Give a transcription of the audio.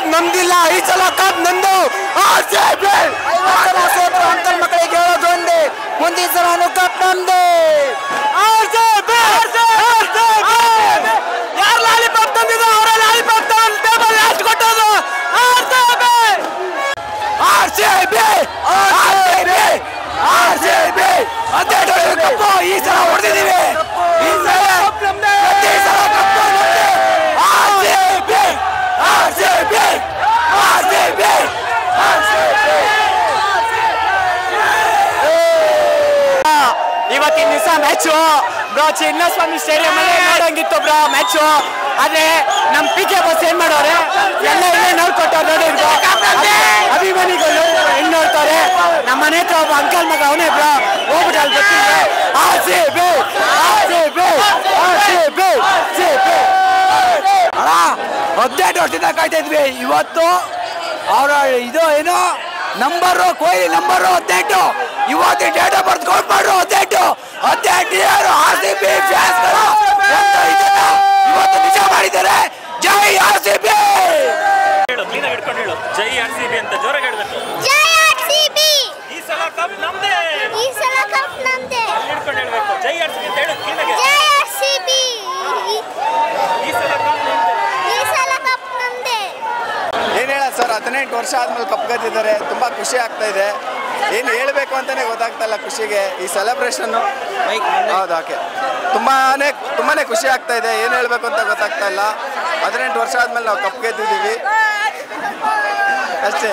Cup ನಮ್ದಿಲ್ಲ, ಈ ಸಲ cup ನಂದು. ಅಂಕಲ್ ಮಕ್ಕಳಿಗೆ ಹೇಳೋದು ಒಂದೇ, ಮುಂದಿನ ಸಲ ಕಪ್ ನಮ್ದೇ. ಯಾರು ಲಾಲಿಪಾಪ್ ತಂದಿದ್ರು ಅವರ ಲಾಲಿಪಾಪ್ ತಗೊಂಡು ಟೇಬಲ್ ಲಾಸ್ಟ್ ಕೊಟ್ಟೋದು. ಈ ಸಲ ಹೊಡೆದಿದ್ದೀವಿ. ಇವತ್ತಿನ ದಿವಸ ಮ್ಯಾಚು ಬ್ರೋ ಚಿನ್ನಸ್ವಾಮಿ ಸ್ಟೇಡಿಯಂ ಅಲ್ಲಿ ನೋಡಂಗಿತ್ತು ಬ್ರೋ ಮ್ಯಾಚು. ಆದ್ರೆ ನಮ್ ಪಿ ಕೆ ಬಸ್ ಏನ್ ಮಾಡೋರೆ ಎಲ್ಲ ಇಲ್ಲೇ ನೋಡ್ಕೊಟ್ಟವ್ರು ನೋಡಿದ್ರು. ಅಭಿಮಾನಿಗಳು ಹೆಂಗ್ ನೋಡ್ತಾರೆ. ನಮ್ಮ ಮನೆ ಹತ್ರ ಒಬ್ಬ ಅಂಕಲ್ ಮಗ ಅವನೇ ಬ್ರೋ ಹೋಗ್ಬಿಟ್ಟು ಅಲ್ಲಿ ಬರ್ತಿದ್ದೆ. ಅಪ್ಡೇಟ್ ಹೊಟ್ಟಿಂದ ಕಾಯ್ತಾ ಇದ್ವಿ. ಇವತ್ತು ಅವರ ಇದು ಏನು ನಂಬರು ಕೊಹ್ಲಿ ನಂಬರು 18. ಇವತ್ತು ಡೇಟಾ ಬರ್ದು ಕೌಂಟ್ ಮಾಡ್ರು 18 RCB ಫ್ಯಾನ್ಸ್ಗಳು ಇವತ್ತು ನಿಜ ಮಾಡಿದ್ದಾರೆ. ಜೈ RCB. ಜೈ RCB ಅಂತ ಜೋರಾಗಿ ಹೇಳಬೇಕು. ಜೈ RCB. ಈ ಸಲ ಕಪ್ ನಮ್ದೇ. ಈ ಸಲ ಕಪ್ ನಮ್ದೇ. ಹಿಡ್ಕೊಂಡು ಹೇಳಬೇಕು. ಜೈ RCB ಅಂತ ಹೇಳು ಕ್ಲೀನಾಗಿ. ಜೈ RCB. ಈ ಸಲ ಕಪ್ ನಮ್ದೇ. ಈ ಸಲ ಕಪ್ ನಮ್ದೇ. ಏನು ಹೇಳ ಸರ್, 18 ವರ್ಷ ಆದ್ಮೇಲೆ ಕಪ್ ಗೆದ್ದಿದ್ದಾರೆ. ತುಂಬಾ ಖುಷಿ ಆಗ್ತಾ ಇದೆ. ಏನು ಹೇಳಬೇಕು ಅಂತಾನೆ ಗೊತ್ತಾಗ್ತಾ ಇಲ್ಲ ಖುಷಿಗೆ. ಈ ಸೆಲೆಬ್ರೇಷನ್ ಹೌದು ಓಕೆ ತುಂಬಾನೇ ಖುಷಿ ಆಗ್ತಾ ಇದೆ. ಏನು ಹೇಳಬೇಕು ಅಂತ ಗೊತ್ತಾಗ್ತಾ ಇಲ್ಲ. 18 ವರ್ಷ ಆದ್ಮೇಲೆ ನಾವು ಕಪ್ ಗೆದ್ದಿದ್ದೀವಿ ಅಷ್ಟೇ.